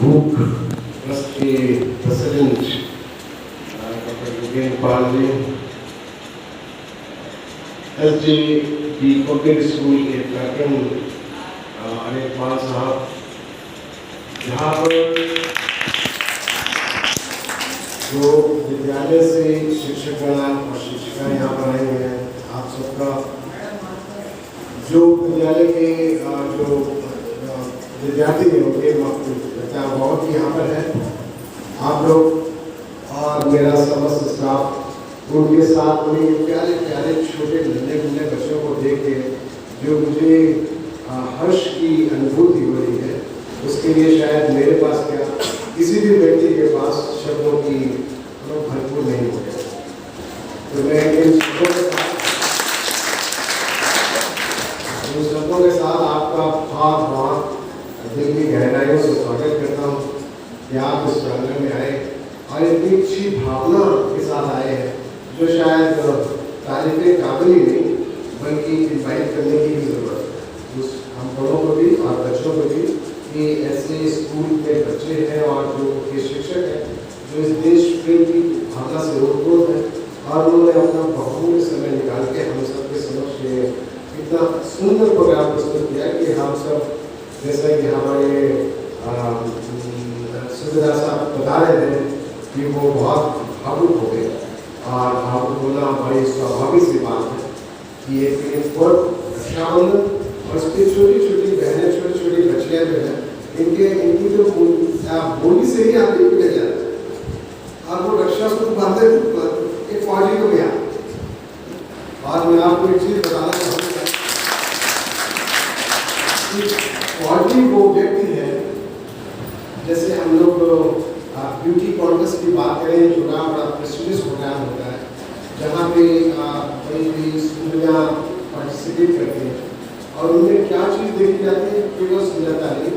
Book trust के president doctor Yogendra Pal ji, SJP public school के captain Anil पाल साहब, यहाँ पर जो विद्यालय से शिक्षकगण और शिक्षिका यहाँ पर आए हुए हैं, आप सबका जो विद्यालय के जो विद्यार्थी हैं उनके बच्चा बहुत ही यहाँ पर है, आप लोग और मेरा समस्त स्टाफ उनके साथ उन्हें प्यारे प्यारे छोटे नन्हे मुन्ने बच्चों को देख के जो मुझे हर्ष की अनुभूति हो रही है, उसके लिए शायद मेरे पास क्या किसी भी व्यक्ति के पास शब्दों की भरपूर नहीं हो गया। तो मैं इन शब्दों के साथ आपका बहुत बहुत दिल की गहराइयों से स्वागत करता हूँ कि आप इस प्रांगण में आए और इतनी अच्छी भावना के साथ आए हैं, जो शायद तारीफ काबिल ही नहीं बल्कि इन्वाइट करने की भी जरूरत है उस हम बड़ों को भी और बच्चों को भी, कि ऐसे स्कूल के बच्चे हैं और जो के शिक्षक हैं जो इस देश प्रेम की भावना से ओतप्रोत है और उन्होंने अपना बहुमूल्य समय निकाल के हम सबके समक्ष इतना सुंदर प्रोग्राम प्रस्तुत किया कि हम सब जैसा कि हमारे सुविधा साहब बता रहे थे कि वो बहुत भावुक हो गए और भावुक होना बड़ी स्वाभाविक सी बात है कि एक रक्षाबंधन और उसकी छोटी छोटी बहनें छोटी छोटी बच्चियाँ जो है इनकी जो बोली से ही आगे निकल जाता है और वो रक्षा सूत्र बांधे एक फौजी को भी आता। और मैं आपको एक चीज़ बताना चाहूँगा, फौजी वो व्यक्ति है, जैसे हम लोग ब्यूटी कॉन्टेस्ट की बात करें, जो बड़ा प्रेस्टिजियस प्रोग्राम होता है जहाँ पे बड़ी बड़ी स्कूलियाँ पार्टिसिपेट करती हैं और उनमें क्या चीज़ देखी जाती है, केवल सुंदरता नहीं,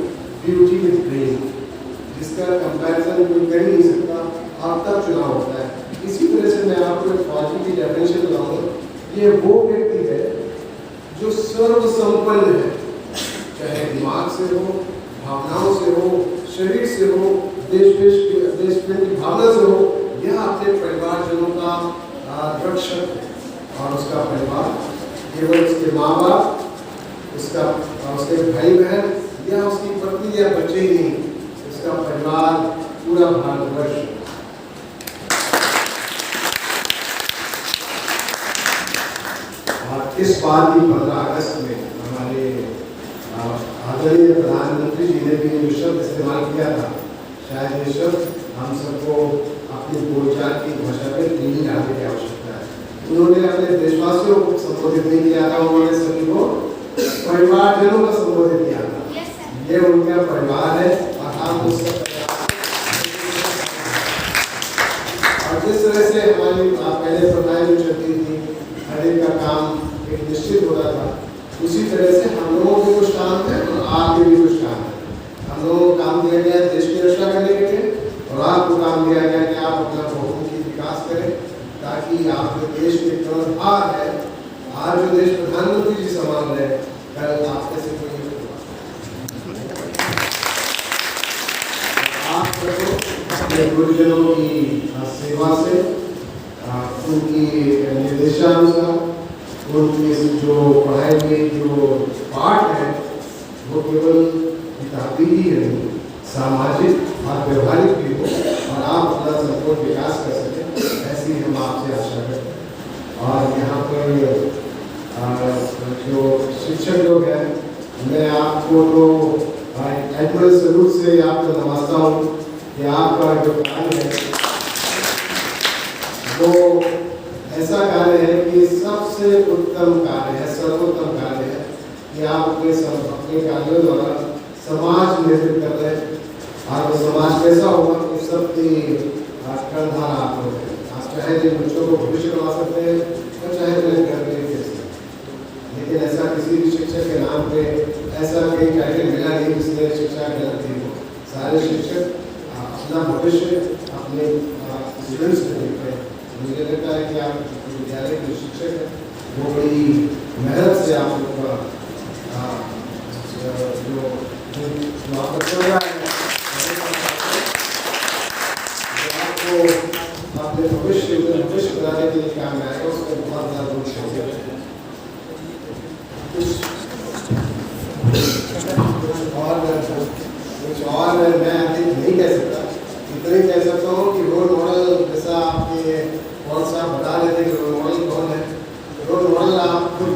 ब्यूटी विद ब्रेन, जिसका कंपैरिजन कोई कर नहीं सकता और तब चुनाव होता है। इसी तरह से मैं आपको एक फौजी की डेफिनेशन बताऊँगा, ये वो व्यक्ति है जो सर्वसंपन्न है, चाहे दिमाग से हो, भावनाओं से हो, शरीर से हो, देश प्रेम की भावना से हो, यह अपने परिवारजनों का रक्षक और उसका परिवार केवल उसके माँ बाप, उसके भाई बहन या उसकी पत्नी या बच्चे ही नहीं, उसका परिवार पूरा भारतवर्ष। और इस बार की 15 अगस्त में हमारे आदरणीय प्रधानमंत्री जी ने भी जो शब्द इस्तेमाल किया था, शायद ये शब्द हम सबको अपनी बोलचाल की भाषा में नहीं डालने की आवश्यकता है। उन्होंने अपने देशवासियों को संबोधित नहीं किया था, उन्होंने सभी को परिवारजनों को संबोधित किया था। ये उनका परिवार है और हम उसका और जिस तरह से हमारी पहले प्रणाली जो चलती थी, हर एक का काम एक निश्चित होता था, उसी तरह से हम लोगों के कुछ काम है और आपके भी कुछ काम है। हम लोगों को काम दिया गया है देश की रक्षा करने के लिए और आपको काम दिया गया कि आप अपना बहुमुखी विकास करें, ताकि आपके देश के कर्णधार है, आज जो देश प्रधानमंत्री जी संभाल रहे हैं, कल आपके से कोई आप अपने गुरुजनों की सेवा से, उनकी निर्देशानुसार, उनकी जो पढ़ाई के जो पाठ है वो केवल किताबी ही नहीं, सामाजिक और व्यवहारिक भी हो और आप अपना संपूर्ण विकास कर सकें, ऐसी हम आपसे आशा करते हैं। और यहाँ पर जो शिक्षक लोग हैं, मैं आपको तो एनुअल सैल्यूट से आपको नमस्ता हूँ कि आपका जो कार्य है वो ऐसा कार्य है कि सबसे उत्तम कार्य है, सर्वोत्तम कार्य है कि आप अपने कार्यों द्वारा समाज निर्मित कर रहे हैं। और वो समाज कैसा होगा, कि सबकी कर्णधार आप लोग हैं। आप चाहे जिन बच्चों को भविष्य बना सकते हैं और चाहे उन्हें घर में भेज सकते हैं, लेकिन ऐसा किसी भी शिक्षक के नाम पे ऐसा कहीं टाइटल मिला नहीं जिसने शिक्षा गलत दी हो। सारे शिक्षक अपना भविष्य अपने स्टूडेंट्स में देखते हैं। मुझे लगता है कि आप विद्यालय के शिक्षक हैं, वो बड़ी मेहनत से आप लोग का जो आपका चल रहा है कुछ और मैं अधिक नहीं कह सकता। इतना ही कह सकता हूँ कि रोल मॉडल जैसा आपके कौन सा बता रहे थे कि रोल मॉडल कौन है। रोल मॉडल आप खुद,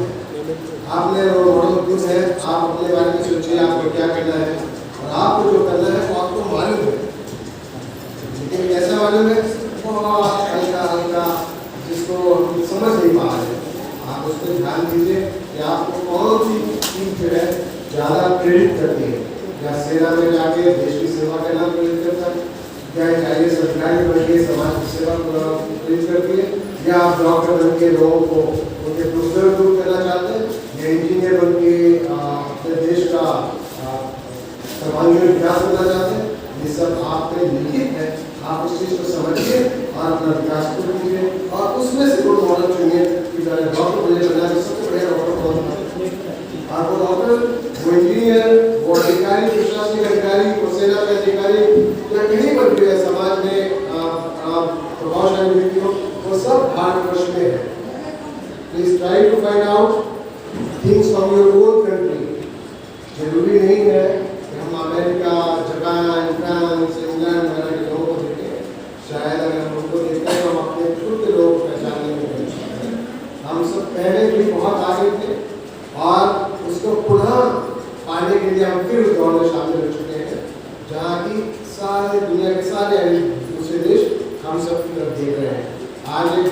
आपने रोल मॉडल खुद है। आप अपने बारे में सोचिए आपको क्या करना है, और आपको जो करना है वो आपको मालूम है, लेकिन कैसा मालूम है, बहुत हल्का हल्का, जिसको हम समझ नहीं पा रहे। आप उस पर ध्यान दीजिए कि आपको कौन सी चीज़ जो है ज़्यादा प्रेरित करती है। या सेना में जाके देश की सेवा करना प्रेरित करता है, या IAS अधिकारी बन के समाज की सेवा प्रेरित करती है, या आप डॉक्टर बन के लोगों को उनके दुख दूर करना चाहते हैं, या इंजीनियर बन के अपने देश का सर्वांगीण विकास करना चाहते हैं। ये सब आप पे लिखित है। आप उस चीज़ को समझिए और अपना विकास पूर्ण कीजिए, और उसमें से रोल मॉडल चुनिए कि डॉक्टर मुझे बनना है, सबसे बढ़िया डॉक्टर कौन है। और वो डॉक्टर, वो इंजीनियर, वो अधिकारी, प्रशासनिक अधिकारी, वो सेना के अधिकारी, या कहीं पर भी समाज में प्रभावशाली व्यक्ति हो, वो सब भारतवर्ष में है। Please try to find out things from your own country. जरूरी नहीं है कि हम अमेरिका, जापान, फ्रांस, इंग्लैंड वगैरह के लोगों को देखें। शायद अगर हम उनको देखते हैं तो हम अपने खुद के लोगों को पहचानने में नहीं सकते। हम सब पहले भी बहुत आगे थे, और उसको पुनः पाने के लिए हम फिर उस दौड़ में शामिल हो चुके हैं, जहाँ की सारे दुनिया के सारे दूसरे देश हम सब की तरफ देख रहे हैं। आज